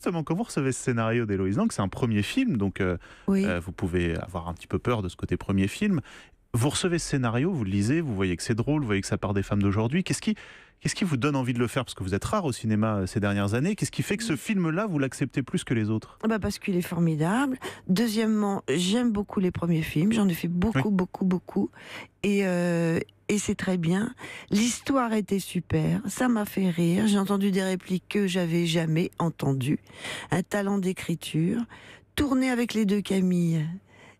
justement, quand vous recevez ce scénario d'Héloïse Lang, c'est un premier film, donc Oui. vous pouvez avoir un petit peu peur de ce côté premier film. Vous recevez ce scénario, vous le lisez, vous voyez que c'est drôle, vous voyez que ça part des femmes d'aujourd'hui. Qu'est-ce qui vous donne envie de le faire? Parce que vous êtes rare au cinéma ces dernières années. Qu'est-ce qui fait que ce film-là, vous l'acceptez plus que les autres? Bah parce qu'il est formidable. Deuxièmement, j'aime beaucoup les premiers films. J'en ai fait beaucoup, Oui. beaucoup, beaucoup. Et c'est très bien. L'histoire était super. Ça m'a fait rire. J'ai entendu des répliques que j'avais jamais entendues. Un talent d'écriture. Tourner avec les deux Camille,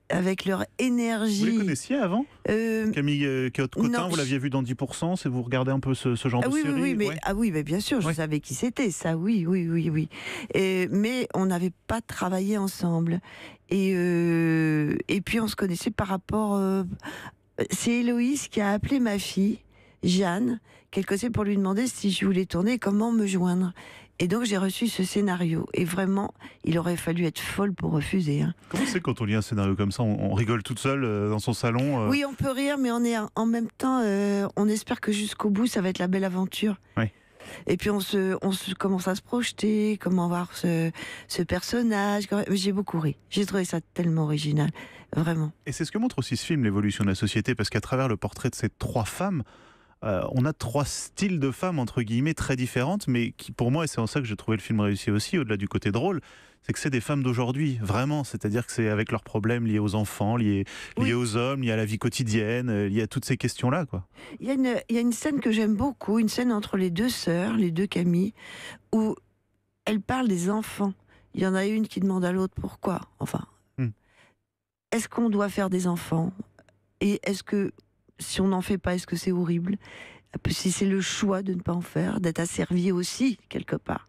avec leur Vous les énergie. connaissiez avant? Camille Cotin, Non, vous l'aviez vu dans 10%, c'est vous regardez un peu ce genre Ah de oui, série? oui, mais, Ouais. ah oui, mais bien sûr, je Ouais. savais qui c'était, ça, oui, oui, oui, oui. Mais on n'avait pas travaillé ensemble. Et puis on se connaissait par rapport. C'est Héloïse qui a appelé ma fille, Jeanne, quelque chose pour lui demander si je voulais tourner et comment me joindre. Et donc j'ai reçu ce scénario. Et vraiment, il aurait fallu être folle pour refuser. Hein. Comment c'est quand on lit un scénario comme ça? On rigole toute seule dans son salon? Oui, on peut rire, mais on est en même temps, on espère que jusqu'au bout, ça va être la belle aventure. Oui. Et puis on se commence à se projeter, comment voir ce personnage. J'ai beaucoup ri. J'ai trouvé ça tellement original, vraiment. Et c'est ce que montre aussi ce film, l'évolution de la société, parce qu'à travers le portrait de ces trois femmes, on a trois styles de femmes, entre guillemets, très différentes, mais qui, pour moi, et c'est en ça que j'ai trouvé le film réussi aussi, au-delà du côté drôle, c'est que c'est des femmes d'aujourd'hui, vraiment. C'est-à-dire que c'est avec leurs problèmes liés aux enfants, liés Oui. aux hommes, liés à la vie quotidienne, liés à toutes ces questions-là, quoi. Il y a une scène que j'aime beaucoup, une scène entre les deux sœurs, les deux Camille, où elles parlent des enfants. Il y en a une qui demande à l'autre pourquoi. Enfin, est-ce qu'on doit faire des enfants? Et est-ce que, si on n'en fait pas, est-ce que c'est horrible? Si c'est le choix de ne pas en faire, d'être asservi aussi, quelque part.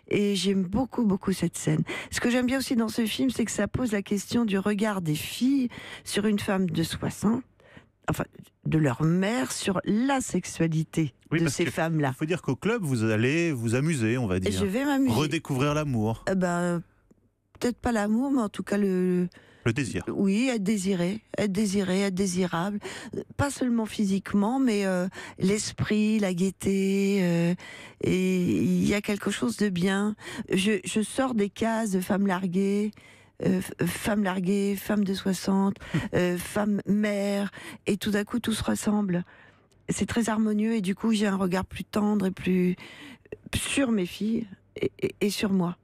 Et j'aime beaucoup, beaucoup cette scène. Ce que j'aime bien aussi dans ce film, c'est que ça pose la question du regard des filles sur une femme de 60, enfin, de leur mère, sur la sexualité Oui, de parce ces que femmes-là. Il faut dire qu'au club, vous allez vous amuser, on va Et dire. je vais m'amuser. Redécouvrir l'amour, Peut-être pas l'amour, mais en tout cas le désir. oui, être désiré, être désirable, pas seulement physiquement, mais l'esprit, la gaieté, et il y a quelque chose de bien. Je sors des cases de femme larguée, femme de 60, femme mère, et tout d'un coup tout se ressemble. C'est très harmonieux et du coup j'ai un regard plus tendre et plus sur mes filles et sur moi.